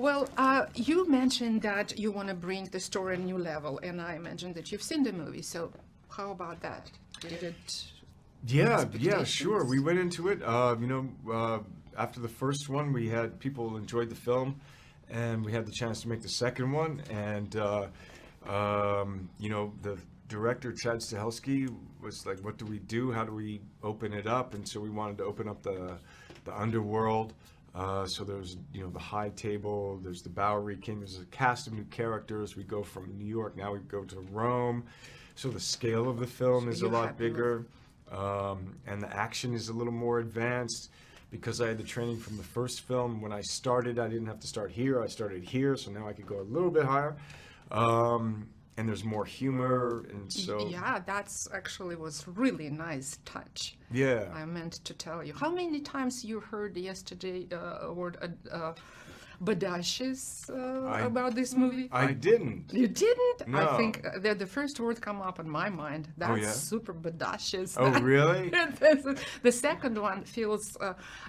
Well, you mentioned that you want to bring the story a new level, and I imagine that you've seen the movie. So, how about that? Did it? Yeah, sure. We went into it. After the first one, we had people enjoyed the film, and we had the chance to make the second one. And the director Chad Stahelski was like, "What do we do? How do we open it up?" And so we wanted to open up the underworld. So there's the High Table, there's the Bowery King, there's a cast of new characters. We go from New York, now we go to Rome. So the scale of the film is a lot bigger, and the action is a little more advanced. Because I had the training from the first film, when I started, I didn't have to start here. I started here, so now I could go a little bit higher. And there's more humor, and so... Yeah, that's actually was really nice touch. Yeah. I meant to tell you. How many times you heard yesterday word badashes about this movie? I didn't. You didn't? No. I think that the first word come up in my mind. That's super badashes. Oh, really? The second one feels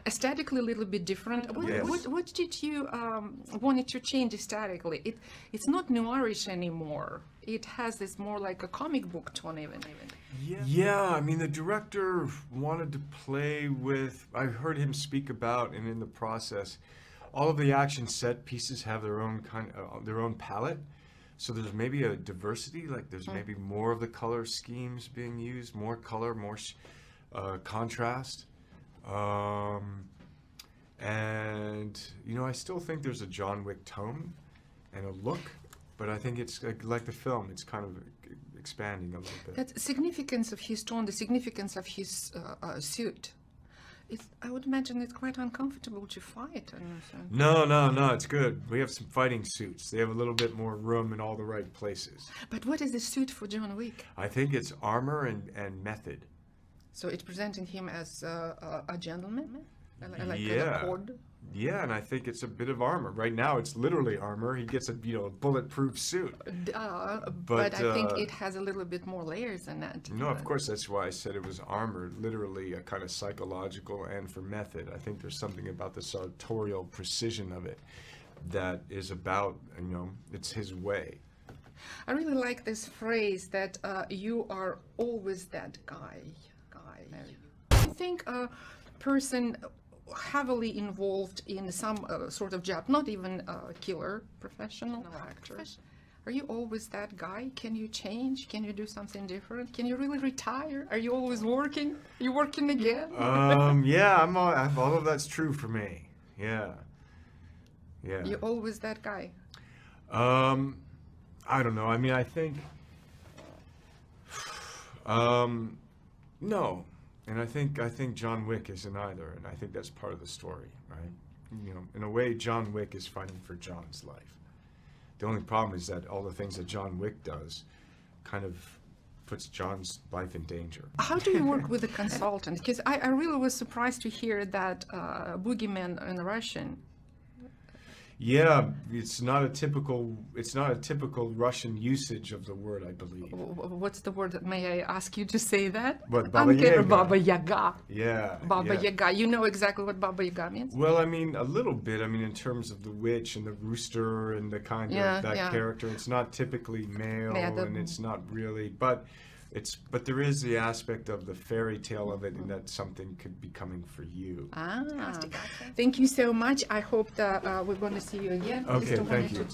aesthetically a little bit different. What did you wanted to change aesthetically? It's not noirish anymore. It has this more like a comic book tone even. Yeah, I mean, the director wanted to play with, I heard him speak about, and in the process, all of the action set pieces have their own their own palette. So there's maybe a diversity, like there's maybe more of the color schemes being used, more color, more contrast. And, I still think there's a John Wick tone and a look. But I think it's like the film, it's kind of expanding a little bit. That significance of his tone, the significance of his suit, I would imagine it's quite uncomfortable to fight. No, it's good. We have some fighting suits. They have a little bit more room in all the right places. But what is the suit for John Wick? I think it's armor and method. So it's presenting him as a gentleman? Like yeah. a cord? Yeah, and I think it's a bit of armor. Right now, it's literally armor. He gets a bulletproof suit. But I think it has a little bit more layers than that. No, of course, that's why I said it was armor, literally a kind of psychological and for method. I think there's something about the sartorial precision of it that is about, it's his way. I really like this phrase that you are always that guy. I think a person heavily involved in some sort of job, not even a killer, professional actor. Are you always that guy? Can you change? Can you do something different? Can you really retire? Are you always working? Are you working again? Yeah, all of that's true for me. Yeah. You're always that guy? I don't know. I mean, I think, no. And I think John Wick isn't either, and I think that's part of the story, right? In a way, John Wick is fighting for John's life. The only problem is that all the things that John Wick does kind of puts John's life in danger. How do you work with a consultant? Because I really was surprised to hear that boogeyman in Russian. Yeah, it's not a typical Russian usage of the word, I believe. What's the word? May I ask you to say that? What, Baba Yaga? Baba Yaga. Yeah. Baba Yaga. You know exactly what Baba Yaga means? Well, I mean, a little bit. I mean, in terms of the witch and the rooster and the kind of that character, it's not typically male, and it's not really, but there is the aspect of the fairy tale of it, and that something could be coming for you. Thank you so much. I hope that we're going to see you again. Okay, thank you.